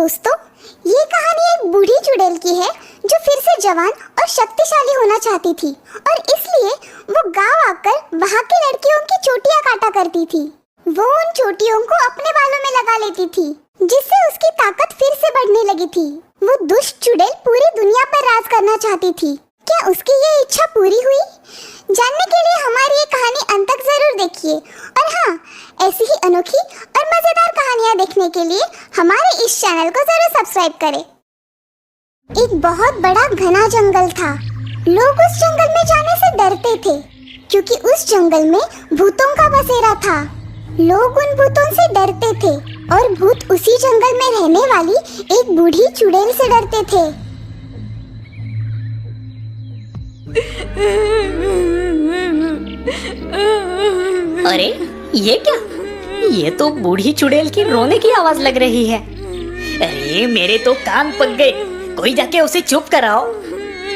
दोस्तों, ये कहानी एक बूढ़ी चुड़ैल की है जो फिर से जवान और शक्तिशाली होना चाहती थी और इसलिए वो गांव आकर वहाँ की लड़कियों की चोटियां काटा करती थी। वो उन चोटियों को अपने बालों में लगा लेती थी जिससे उसकी ताकत फिर से बढ़ने लगी थी। वो दुष्ट चुड़ैल पूरी दुनिया पर राज करना चाहती थी। क्या उसकी ये इच्छा पूरी हुई? जानने के लिए हमारी ये कहानी अंत तक जरूर देखिए और हाँ, ऐसी ही अनोखी और मजेदार कहानियाँ देखने के लिए हमारे इस चैनल को जरूर सब्सक्राइब करें। एक बहुत बड़ा घना जंगल था। लोग उस जंगल में जाने से डरते थे क्योंकि उस जंगल में भूतों का बसेरा था। लोग उन भूतों से डरते थे और भूत उसी जंगल में रहने वाली एक बूढ़ी चुड़ैल से डरते थे। अरे ये क्या? ये तो बूढ़ी चुड़ैल की रोने की आवाज लग रही है। अरे मेरे तो कान पक गए। कोई जाके उसे चुप कराओ।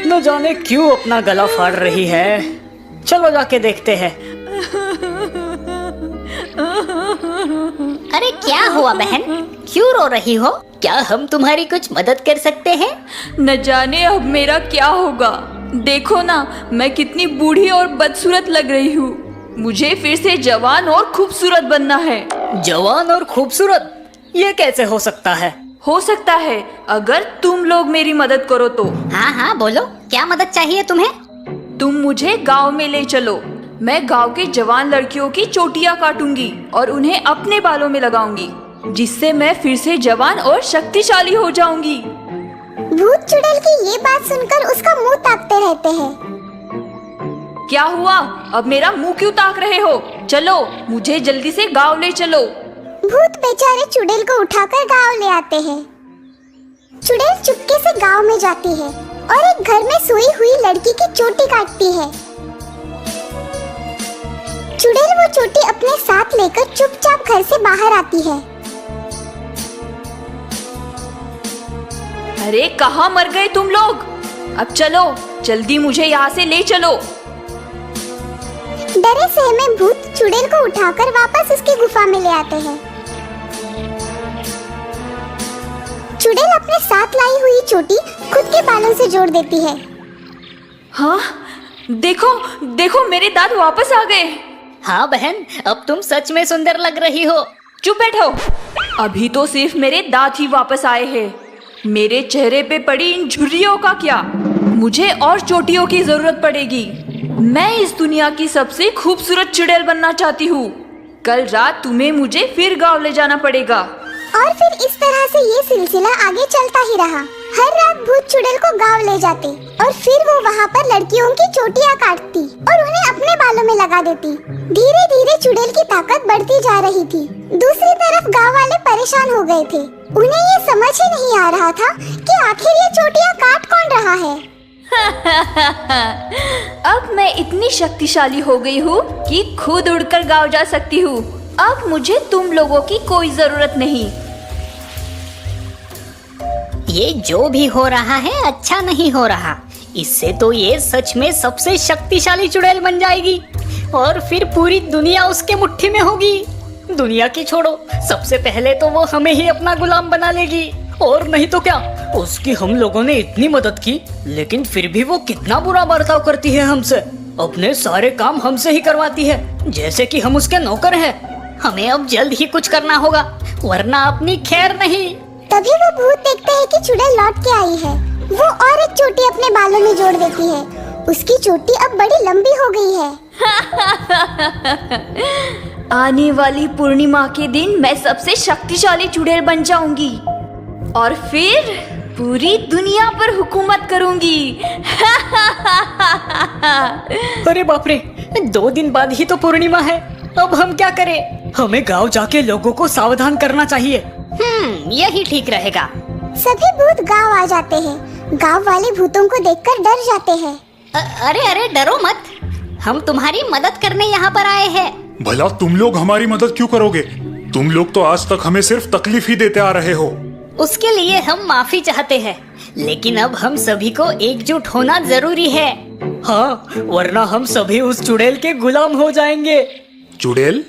न जाने क्यों अपना गला फाड़ रही है। चलो जाके देखते हैं। अरे क्या हुआ बहन, क्यों रो रही हो? क्या हम तुम्हारी कुछ मदद कर सकते हैं? न जाने अब मेरा क्या होगा। देखो ना, मैं कितनी बूढ़ी और बदसूरत लग रही हूँ। मुझे फिर से जवान और खूबसूरत बनना है। जवान और खूबसूरत? ये कैसे हो सकता है? हो सकता है अगर तुम लोग मेरी मदद करो तो। हाँ हाँ बोलो, क्या मदद चाहिए तुम्हें? तुम मुझे गांव में ले चलो। मैं गांव के जवान लड़कियों की चोटियां काटूंगी और उन्हें अपने बालों में लगाऊंगी, जिससे मैं फिर से जवान और शक्तिशाली हो जाऊंगी। भूत चुड़ैल की ये बात सुनकर उसका मुंह ताकते रहते हैं। क्या हुआ? अब मेरा मुंह क्यों ताक रहे हो? चलो, मुझे जल्दी से गांव ले चलो। भूत बेचारे चुड़ैल को उठाकर गांव ले आते हैं। चुड़ैल चुपके से गांव में जाती है और एक घर में सोई हुई लड़की की चोटी काटती है। चुड़ैल वो चोटी अपने साथ लेकर चुपचाप घर से बाहर आती है। अरे कहाँ मर गए तुम लोग? अब चलो, जल्दी मुझे यहाँ से ले चलो। डरे सहमे भूत चुड़ैल को उठाकर वापस उसकी गुफा में ले आते हैं। चुड़ैल अपने साथ लाई हुई चोटी खुद के बालों से जोड़ देती है। हाँ, देखो देखो, मेरे दांत वापस आ गए। हाँ बहन, अब तुम सच में सुंदर लग रही हो। चुप बैठो। अभी तो सिर्फ मेरे दांत ही वापस आए हैं। मेरे चेहरे पे पड़ी इन झुर्रियों का क्या? मुझे और चोटियों की जरूरत पड़ेगी। मैं इस दुनिया की सबसे खूबसूरत चुड़ैल बनना चाहती हूँ। कल रात तुम्हें मुझे फिर गांव ले जाना पड़ेगा। और फिर इस तरह से ये सिलसिला आगे चलता ही रहा। हर रात भूत चुड़ैल को गांव ले जाते और फिर वो वहाँ पर लड़कियों की चोटियाँ काटती और उन्हें अपने बालों में लगा देती। धीरे धीरे चुड़ैल की ताकत बढ़ती जा रही थी। दूसरी तरफ गांव वाले परेशान हो गए थे। उन्हें ये समझ ही नहीं आ रहा था कि आखिर ये चोटियाँ काट कौन रहा है। अब मैं इतनी शक्तिशाली हो गई हूँ कि खुद उड़कर गांव जा सकती हूँ। अब मुझे तुम लोगों की कोई जरूरत नहीं। ये जो भी हो रहा है अच्छा नहीं हो रहा। इससे तो ये सच में सबसे शक्तिशाली चुड़ैल बन जाएगी और फिर पूरी दुनिया उसके मुट्ठी में होगी। दुनिया की छोड़ो, सबसे पहले तो वो हमें ही अपना गुलाम बना लेगी। और नहीं तो क्या, उसकी हम लोगों ने इतनी मदद की लेकिन फिर भी वो कितना बुरा बर्ताव करती है हमसे। अपने सारे काम हमसे ही करवाती है जैसे कि हम उसके नौकर हैं। हमें अब जल्द ही कुछ करना होगा वरना अपनी खैर नहीं। तभी वो भूत देखते हैं कि चुड़ैल लौट के आई है। वो और एक चोटी अपने बालों में जोड़ देती है। उसकी चोटी अब बड़ी लंबी हो गई है। आने वाली पूर्णिमा के दिन मैं सबसे शक्तिशाली चुड़ैल बन जाऊंगी और फिर पूरी दुनिया पर हुकूमत करूंगी। अरे बाप रे, 2 दिन बाद ही तो पूर्णिमा है। अब हम क्या करें? हमें गांव जाके लोगों को सावधान करना चाहिए। यही ठीक रहेगा। सभी भूत गांव आ जाते हैं। गांव वाले भूतों को देखकर डर जाते हैं। अरे अरे डरो मत, हम तुम्हारी मदद करने यहाँ पर आए हैं। भला तुम लोग हमारी मदद क्यों करोगे? तुम लोग तो आज तक हमें सिर्फ तकलीफ ही देते आ रहे हो। उसके लिए हम माफी चाहते हैं, लेकिन अब हम सभी को एकजुट होना जरूरी है। हाँ, वरना हम सभी उस चुड़ैल के गुलाम हो जाएंगे। चुड़ैल?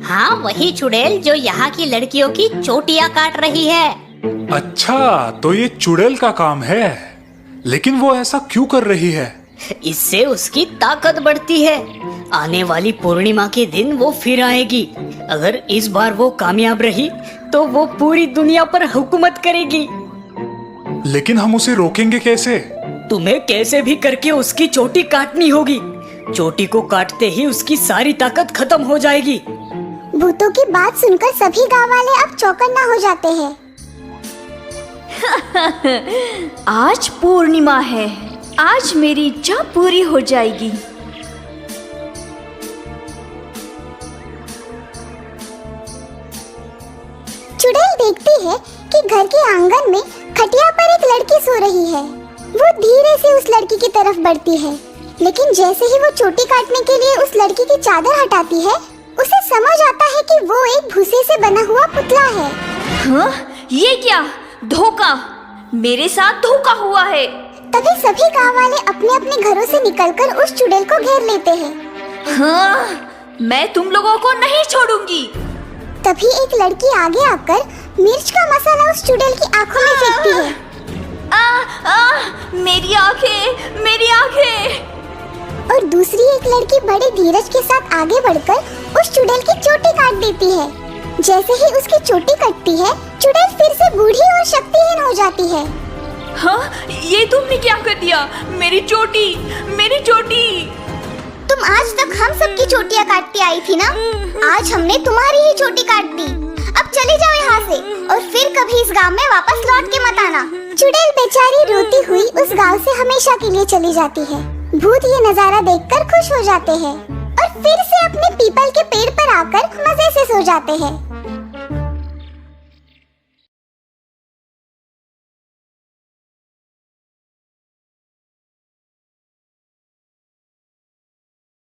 हाँ, वही चुड़ैल जो यहाँ की लड़कियों की चोटियाँ काट रही है। अच्छा, तो ये चुड़ैल का काम है। लेकिन वो ऐसा क्यों कर रही है? इससे उसकी ताकत बढ़ती है। आने वाली पूर्णिमा के दिन वो फिर आएगी। अगर इस बार वो कामयाब रही तो वो पूरी दुनिया पर हुकूमत करेगी। लेकिन हम उसे रोकेंगे कैसे? तुम्हें कैसे भी करके उसकी चोटी काटनी होगी। चोटी को काटते ही उसकी सारी ताकत खत्म हो जाएगी। भूतों की बात सुनकर सभी गांव वाले अब चौकन्ना हो जाते हैं। आज पूर्णिमा है, आज मेरी इच्छा पूरी हो जाएगी। चुड़ैल देखती है कि घर के आंगन में खटिया पर एक लड़की सो रही है। वो धीरे से उस लड़की की तरफ बढ़ती है, लेकिन जैसे ही वो चोटी काटने के लिए उस लड़की की चादर हटाती है, उसे समझ आता है कि वो एक भूसे से बना हुआ पुतला है। हाँ, ये क्या धोखा! मेरे साथ धोखा हुआ है। तभी सभी गांव वाले अपने अपने घरों से निकलकर उस चुड़ैल को घेर लेते हैं। हाँ, मैं तुम लोगों को नहीं छोड़ूंगी। तभी एक लड़की आगे आकर मिर्च का मसाला उस चुड़ैल की आंखों में फेंकती है। मेरी आंखें, मेरी आंखें! और दूसरी एक लड़की बड़े धीरज के साथ आगे बढ़कर उस चुड़ैल की चोटी काट देती है। जैसे ही उसकी चोटी कटती है, चुड़ैल फिर से बूढ़ी और शक्तिहीन हो जाती है। हाँ, ये तुमने क्या कर दिया? मेरी चोटी, मेरी चोटी! तुम आज तक हम सबकी चोटियां काटती आई थी ना? आज हमने तुम्हारी ही चोटी काट दी। अब चले जाओ यहाँ से और फिर कभी इस गांव में वापस लौट के मत आना। चुड़ैल बेचारी रोती हुई उस गांव से हमेशा के लिए चली जाती है। भूत ये नजारा देखकर खुश हो जाते हैं और फिर से अपने पीपल के पेड़ पर आकर मजे से सो जाते हैं।